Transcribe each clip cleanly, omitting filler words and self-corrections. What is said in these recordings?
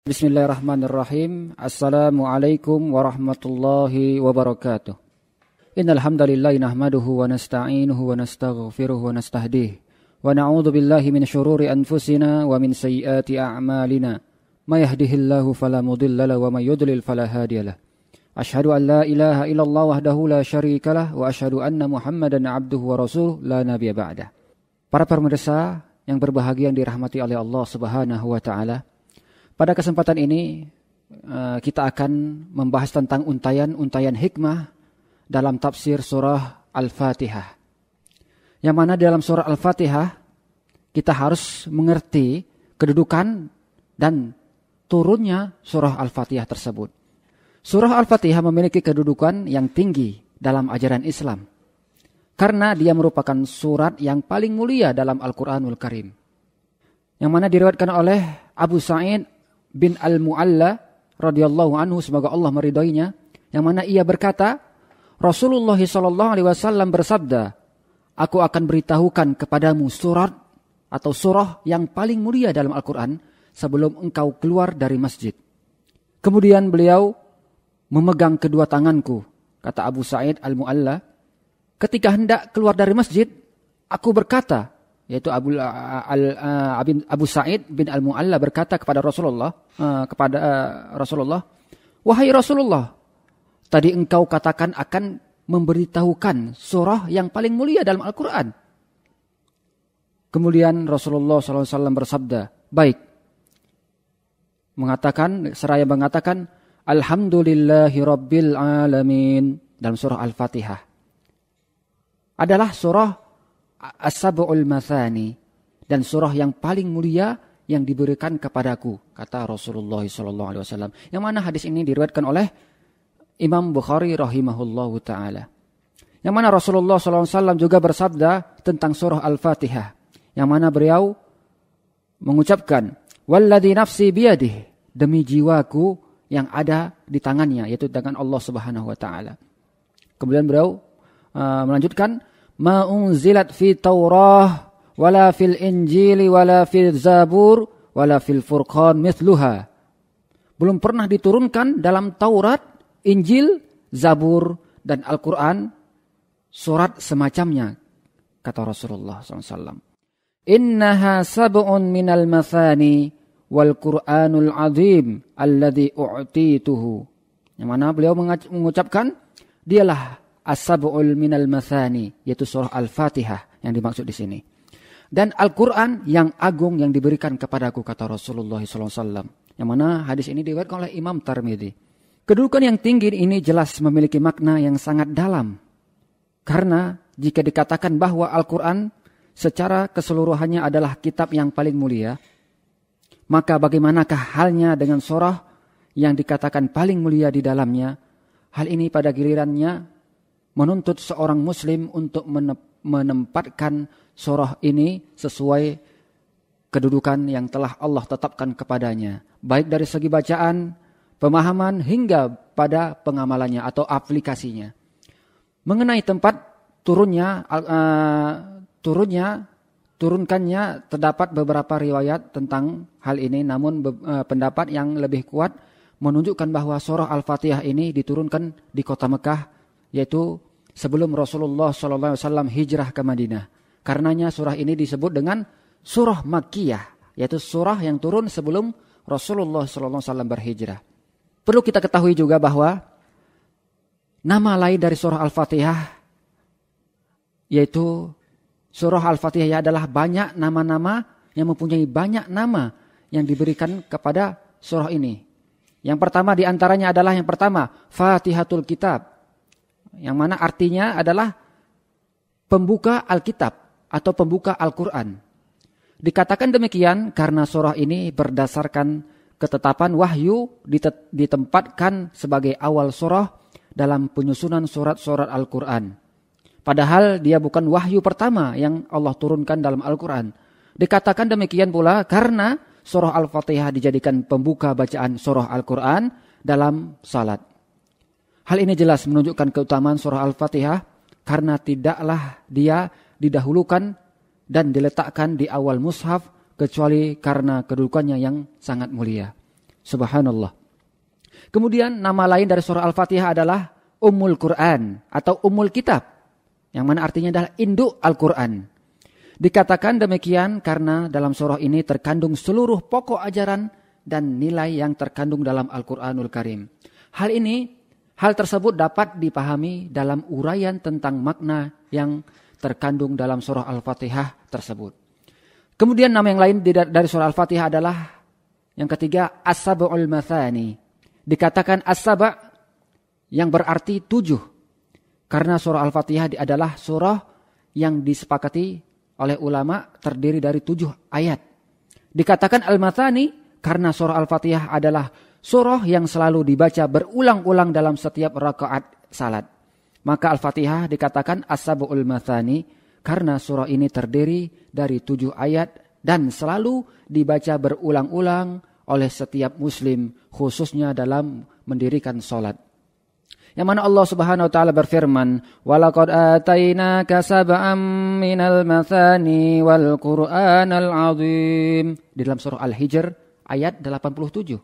Bismillahirrahmanirrahim. Assalamualaikum warahmatullahi wabarakatuh. Innal hamdalillah nahmaduhu wa nasta'inuhu wa nastaghfiruhu wa nastahdihi wa na'udzu billahi min syururi anfusina wa min sayyiati a'malina. May yahdihillahu fala mudilla lahu wa may yudlil fala hadiyalah. Asyhadu an la ilaha illallah wahdahu la syarikalah wa asyhadu anna Muhammadan 'abduhu wa rasuluhu la nabiyya ba'dah. Para pemirsa yang berbahagia yang dirahmati oleh Allah Subhanahu wa taala. Pada kesempatan ini kita akan membahas tentang untayan hikmah dalam tafsir surah Al-Fatihah. Yang mana dalam surah Al-Fatihah kita harus mengerti kedudukan dan turunnya surah Al-Fatihah tersebut. Surah Al-Fatihah memiliki kedudukan yang tinggi dalam ajaran Islam. Karena dia merupakan surat yang paling mulia dalam Al-Quranul Karim. Yang mana diriwayatkan oleh Abu Sa'id bin Al-Mu'alla radhiyallahu anhu, semoga Allah meridhoinya, yang mana ia berkata, Rasulullah SAW bersabda, aku akan beritahukan kepadamu surat atau surah yang paling mulia dalam Al-Quran sebelum engkau keluar dari masjid. Kemudian beliau memegang kedua tanganku, kata Abu Sa'id Al-Mu'alla, ketika hendak keluar dari masjid, aku berkata, yaitu Abu Sa'id bin Al-Mu'alla berkata kepada Rasulullah, wahai Rasulullah, tadi engkau katakan akan memberitahukan surah yang paling mulia dalam Al-Quran. Kemudian Rasulullah SAW bersabda, baik. Seraya mengatakan, Alhamdulillahi Rabbil Alamin dalam surah Al-Fatihah. Adalah surah As-Sab'ul Mathani dan surah yang paling mulia yang diberikan kepadaku, kata Rasulullah SAW. Yang mana hadis ini diriwayatkan oleh Imam Bukhari rahimahullahu ta'ala. Yang mana Rasulullah SAW juga bersabda tentang surah Al-Fatihah. Yang mana beliau mengucapkan, Walladhi nafsi biyadih, demi jiwaku yang ada di tangannya, yaitu tangan Allah Subhanahu wa ta'ala. Kemudian beliau melanjutkan, ma unzilat fi Taurah wala fil Injili wala fil Zabur wala fil Furqan mithluha. Belum pernah diturunkan dalam Taurat, Injil, Zabur dan Al-Quran surat semacamnya, kata Rasulullah SAW. Innaha sab'un minal mathani wal Qur'anul azim alladhi u'tituhu. Yang mana beliau mengucapkan, dialah As-Sab'ul minal Mathani, yaitu surah Al-Fatihah yang dimaksud di sini. Dan Al-Quran yang agung yang diberikan kepadaku, kata Rasulullah SAW. Yang mana hadis ini diriwayatkan oleh Imam Tirmidzi. Kedudukan yang tinggi ini jelas memiliki makna yang sangat dalam. Karena jika dikatakan bahwa Al-Quran secara keseluruhannya adalah kitab yang paling mulia, maka bagaimanakah halnya dengan surah yang dikatakan paling mulia di dalamnya? Hal ini pada gilirannya menuntut seorang muslim untuk menempatkan surah ini sesuai kedudukan yang telah Allah tetapkan kepadanya. Baik dari segi bacaan, pemahaman, hingga pada pengamalannya atau aplikasinya. Mengenai tempat turunkannya, terdapat beberapa riwayat tentang hal ini. Namun pendapat yang lebih kuat menunjukkan bahwa surah Al-Fatihah ini diturunkan di kota Mekah, yaitu sebelum Rasulullah SAW hijrah ke Madinah. Karenanya surah ini disebut dengan surah Makkiyah, yaitu surah yang turun sebelum Rasulullah SAW berhijrah. Perlu kita ketahui juga bahwa nama lain dari surah Al-Fatihah, yaitu surah Al-Fatihah adalah banyak nama-nama yang mempunyai banyak nama yang diberikan kepada surah ini. Yang pertama diantaranya adalah Fatihatul Kitab, yang mana artinya adalah pembuka Alkitab atau pembuka Al-Quran. Dikatakan demikian karena surah ini berdasarkan ketetapan wahyu ditempatkan sebagai awal surah dalam penyusunan surat-surat Al-Quran. Padahal dia bukan wahyu pertama yang Allah turunkan dalam Al-Quran. Dikatakan demikian pula karena surah Al-Fatihah dijadikan pembuka bacaan surah Al-Quran dalam salat. Hal ini jelas menunjukkan keutamaan surah Al-Fatihah karena tidaklah dia didahulukan dan diletakkan di awal mushaf kecuali karena kedudukannya yang sangat mulia. Subhanallah. Kemudian nama lain dari surah Al-Fatihah adalah Ummul Quran atau Ummul Kitab, yang mana artinya adalah induk Al-Quran. Dikatakan demikian karena dalam surah ini terkandung seluruh pokok ajaran dan nilai yang terkandung dalam Al-Quranul Karim. Hal tersebut dapat dipahami dalam uraian tentang makna yang terkandung dalam surah Al-Fatihah tersebut. Kemudian nama yang lain dari surah Al-Fatihah adalah yang ketiga As-Sab'ul Mathani. Dikatakan As-Sab' yang berarti 7. Karena surah Al-Fatihah adalah surah yang disepakati oleh ulama terdiri dari 7 ayat. Dikatakan Al-Mathani karena surah Al-Fatihah adalah surah yang selalu dibaca berulang-ulang dalam setiap rakaat salat. Maka Al-Fatihah dikatakan As-Sab'ul Mathani karena surah ini terdiri dari 7 ayat dan selalu dibaca berulang-ulang oleh setiap muslim, khususnya dalam mendirikan salat. Yang mana Allah Subhanahu wa taala berfirman, "Walaqad atainaka sab'am minal mathani wal Qur'anal 'azim." Di dalam surah Al-Hijr ayat 87.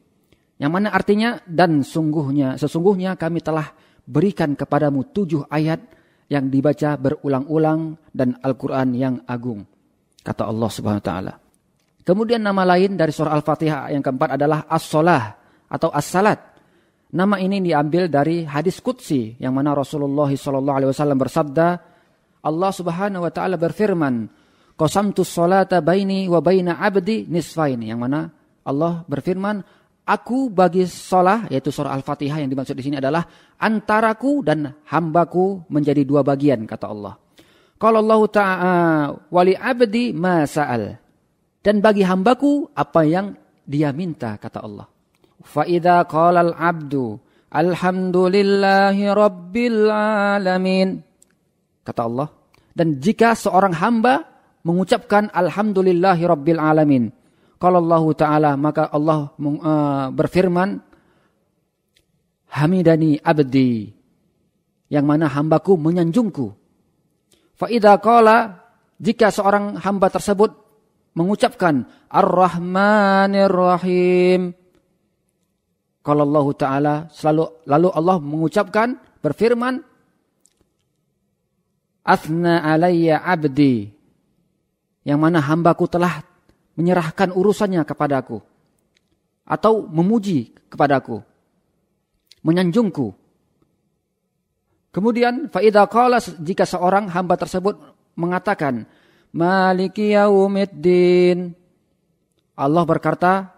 Yang mana artinya dan sesungguhnya kami telah berikan kepadamu 7 ayat yang dibaca berulang-ulang dan Al-Qur'an yang agung, kata Allah Subhanahu wa taala. Kemudian nama lain dari surah Al-Fatihah yang keempat adalah As-Shalah atau As-Salat. Nama ini diambil dari hadis qudsi yang mana Rasulullah SAW bersabda, Allah Subhanahu wa taala berfirman, "Qasamtus sholata baini wa baina 'abdi nisfain." Yang mana Allah berfirman, aku bagi sholah, yaitu surah Al-Fatihah yang dimaksud di sini adalah antaraku dan hambaku menjadi 2 bagian, kata Allah. Qala Allah ta'ala wali 'abdi ma sa'al. Dan bagi hambaku apa yang dia minta, kata Allah. Fa idza qala al-'abdu alhamdulillahi rabbil alamin, kata Allah. Dan jika seorang hamba mengucapkan alhamdulillahi rabbil alamin, qala Allah ta'ala, maka Allah berfirman, hamidani abdi, yang mana hambaku menyanjungku. Fa idza qala, jika seorang hamba tersebut mengucapkan ar-rahmanir rahim, qala Allah ta'ala, lalu Allah mengucapkan, berfirman, athna alayya abdi, yang mana hambaku telah menyerahkan urusannya kepadaku, atau memuji kepadaku, menyanjungku. Kemudian faida qala, jika seorang hamba tersebut mengatakan maliki yaumiddin, Allah berkata,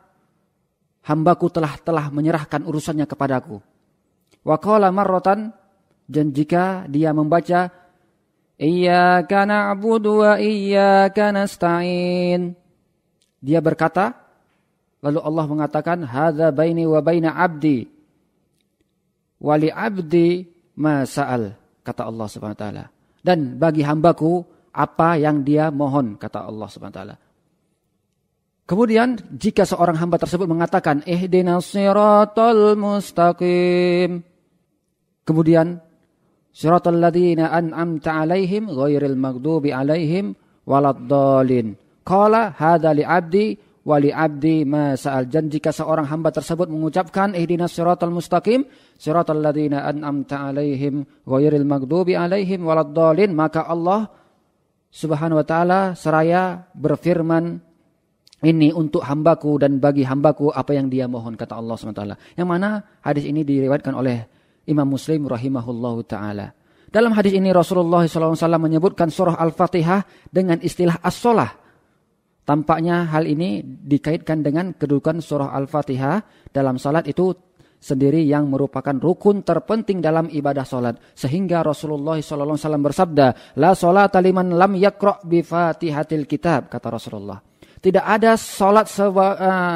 hambaku telah menyerahkan urusannya kepadaku. Wa qala marratan, dan jika dia membaca iyyaka na'budu wa iyyaka nasta'in, dia berkata, lalu Allah mengatakan, hadza baini wa baina abdi wa li abdi ma sa'al, kata Allah Subhanahu wa taala. Dan bagi hambaku apa yang dia mohon, kata Allah Subhanahu wa taala. Kemudian jika seorang hamba tersebut mengatakan ihdinas siratal mustaqim, kemudian siratal ladzina an'amta 'alaihim ghairil maghdubi 'alaihim waladdallin, qala hadza li 'abdi wa li 'abdi ma sa'al. Dan jika seorang hamba tersebut mengucapkan ihdinas siratal mustaqim, siratal ladzina an'amta 'alaihim ghairil maghdubi 'alaihim waladdallin, maka Allah Subhanahu wa taala seraya berfirman, ini untuk hambaku dan bagi hambaku apa yang dia mohon, kata Allah SWT. Yang mana hadis ini diriwayatkan oleh Imam Muslim rahimahullahu ta'ala. Dalam hadis ini Rasulullah SAW menyebutkan surah Al-Fatihah dengan istilah as-sholah. Tampaknya hal ini dikaitkan dengan kedudukan surah Al-Fatihah dalam salat itu sendiri yang merupakan rukun terpenting dalam ibadah salat. Sehingga Rasulullah SAW bersabda, la sholata liman lam yaqra' bi fatihatil kitab, kata Rasulullah. Tidak ada salat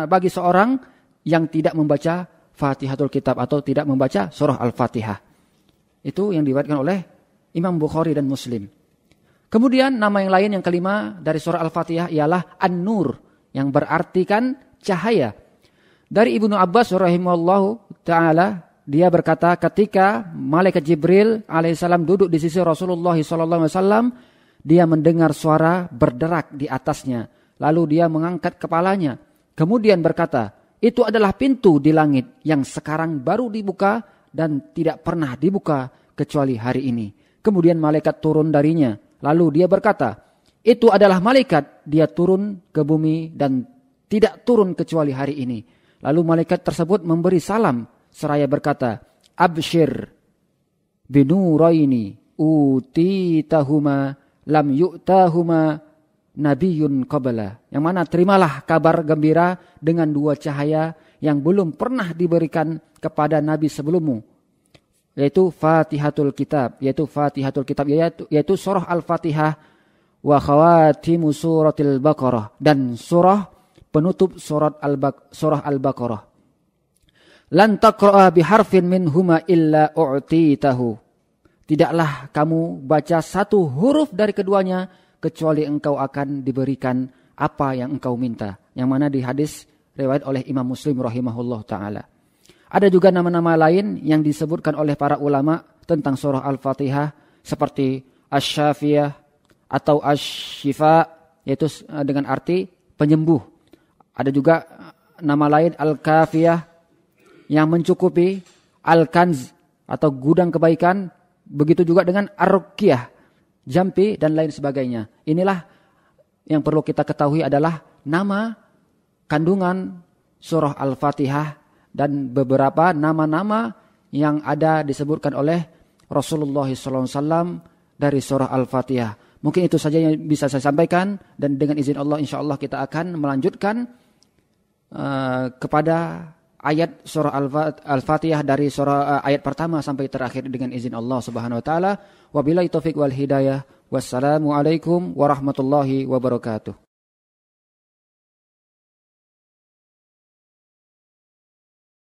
bagi seorang yang tidak membaca Fatihatul Kitab atau tidak membaca surah Al-Fatihah. Itu yang diriwayatkan oleh Imam Bukhari dan Muslim. Kemudian nama yang lain yang kelima dari surah Al-Fatihah ialah An-Nur, yang berartikan cahaya. Dari Ibnu Abbas rahimahullahu ta'ala, dia berkata ketika malaikat Jibril alaihissalam duduk di sisi Rasulullah SAW, dia mendengar suara berderak di atasnya. Lalu dia mengangkat kepalanya, kemudian berkata, Itu adalah pintu di langit yang sekarang baru dibuka dan tidak pernah dibuka kecuali hari ini. Kemudian malaikat turun darinya. Lalu dia berkata, itu adalah malaikat, dia turun ke bumi dan tidak turun kecuali hari ini. Lalu malaikat tersebut memberi salam seraya berkata, Abshir binuraini utitahuma lam yu'tahuma nabiyun qabla. Yang mana terimalah kabar gembira dengan 2 cahaya yang belum pernah diberikan kepada nabi sebelummu, yaitu Fatihatul Kitab, yaitu surah Al-Fatihah wa khawatimu suratil Baqarah, dan surah penutup surah Al-Baqarah. Lan taqra'a biharfin minhuma illa u'titahu. Tidaklah kamu baca satu huruf dari keduanya kecuali engkau akan diberikan apa yang engkau minta. Yang mana di hadis riwayat oleh Imam Muslim rahimahullah ta'ala. Ada juga nama-nama lain yang disebutkan oleh para ulama tentang surah Al-Fatihah seperti Asy-Syafiyah atau Asy-Syifa, yaitu dengan arti penyembuh. Ada juga nama lain Al-Kafiyah yang mencukupi, Al-Kanz atau gudang kebaikan, begitu juga dengan Ar-Ruqyah, jampi dan lain sebagainya. Inilah yang perlu kita ketahui adalah nama kandungan surah Al-Fatihah dan beberapa nama-nama yang ada disebutkan oleh Rasulullah SAW dari surah Al-Fatihah. Mungkin itu saja yang bisa saya sampaikan, dan dengan izin Allah insya Allah kita akan melanjutkan kepada ayat surah Al-Fatihah dari surah ayat pertama sampai terakhir dengan izin Allah Subhanahu wa taala. Wabillahi taufik wal hidayah. Wassalamualaikum warahmatullahi wabarakatuh.